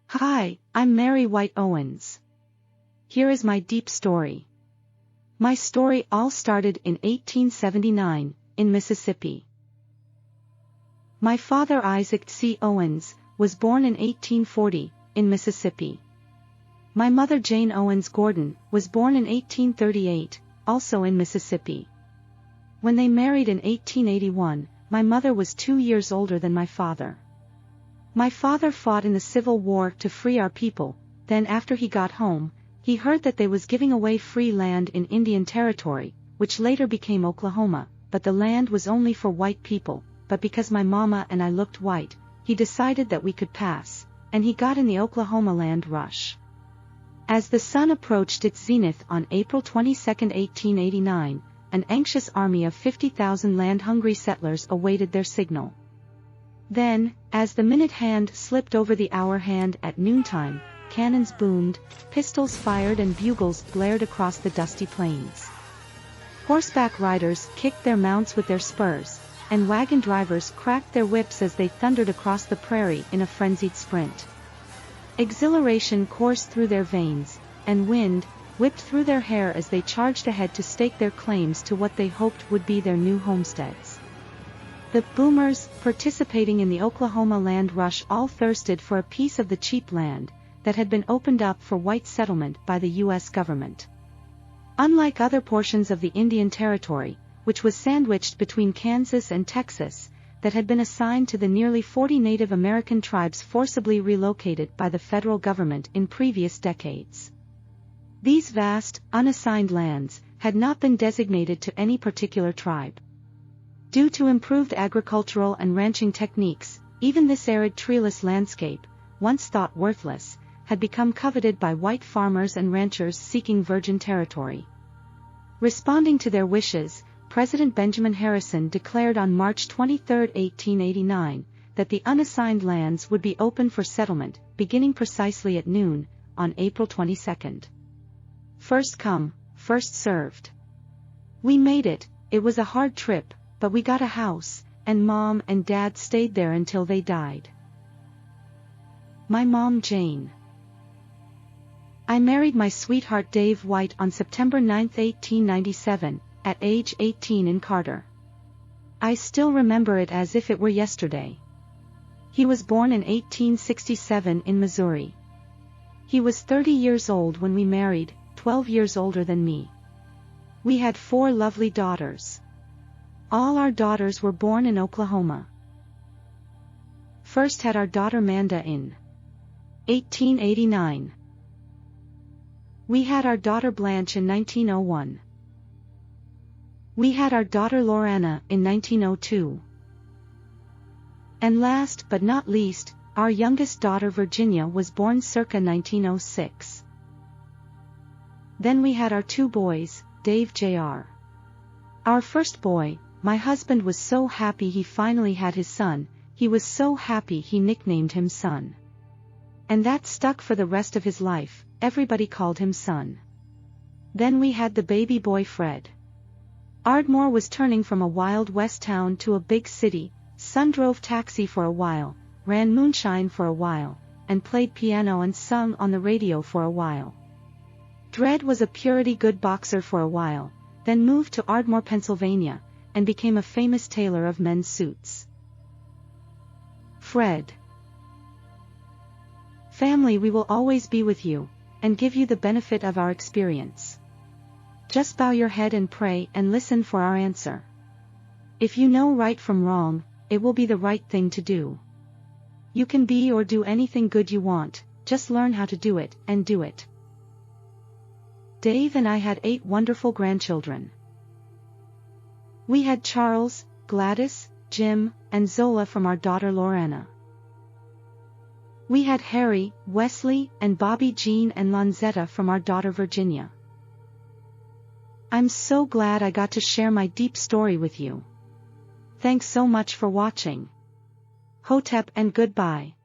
Hi, I'm Mary White Owens. Here is my deep story. My story all started in 1879, in Mississippi. My father Isaac C. Owens, was born in 1840, in Mississippi. My mother Jane Owens Gordon, was born in 1838, also in Mississippi. When they married in 1881, my mother was 2 years older than my father. My father fought in the Civil War to free our people. Then after he got home, he heard that they was giving away free land in Indian Territory, which later became Oklahoma, but the land was only for white people, but because my mama and I looked white, he decided that we could pass, and he got in the Oklahoma land rush. As the sun approached its zenith on April 22, 1889, an anxious army of 50,000 land-hungry settlers awaited their signal. Then, as the minute hand slipped over the hour hand at noontime, cannons boomed, pistols fired and bugles blared across the dusty plains. Horseback riders kicked their mounts with their spurs, and wagon drivers cracked their whips as they thundered across the prairie in a frenzied sprint. Exhilaration coursed through their veins, and wind whipped through their hair as they charged ahead to stake their claims to what they hoped would be their new homesteads. The boomers, participating in the Oklahoma land rush, all thirsted for a piece of the cheap land that had been opened up for white settlement by the U.S. government. Unlike other portions of the Indian Territory, which was sandwiched between Kansas and Texas, that had been assigned to the nearly 40 Native American tribes forcibly relocated by the federal government in previous decades. These vast, unassigned lands had not been designated to any particular tribe. Due to improved agricultural and ranching techniques, even this arid treeless landscape, once thought worthless, had become coveted by white farmers and ranchers seeking virgin territory. Responding to their wishes, President Benjamin Harrison declared on March 23, 1889, that the unassigned lands would be open for settlement, beginning precisely at noon, on April 22. First come, first served. We made it. It was a hard trip, but we got a house, and Mom and Dad stayed there until they died. My mom Jane. I married my sweetheart Dave White on September 9, 1897, at age 18 in Carter. I still remember it as if it were yesterday. He was born in 1867 in Missouri. He was 30 years old when we married, 12 years older than me. We had 4 lovely daughters. All our daughters were born in Oklahoma. First had our daughter Manda in 1889. We had our daughter Blanche in 1901. We had our daughter Lorana in 1902. And last but not least, our youngest daughter Virginia was born circa 1906. Then we had our 2 boys, Dave Jr. Our first boy, my husband was so happy he finally had his son, he was so happy he nicknamed him Son. And that stuck for the rest of his life, everybody called him Son. Then we had the baby boy Fred. Ardmore was turning from a Wild West town to a big city. Son drove taxi for a while, ran moonshine for a while, and played piano and sung on the radio for a while. Dred was a purity good boxer for a while, then moved to Ardmore, Pennsylvania, and became a famous tailor of men's suits. Fred. Family, we will always be with you, and give you the benefit of our experience. Just bow your head and pray and listen for our answer. If you know right from wrong, it will be the right thing to do. You can be or do anything good you want, just learn how to do it, and do it. Dave and I had 8 wonderful grandchildren. We had Charles, Gladys, Jim, and Zola from our daughter Lorana. We had Harry, Wesley, and Bobby Jean and Lonzetta from our daughter Virginia. I'm so glad I got to share my deep story with you. Thanks so much for watching. Hotep and goodbye.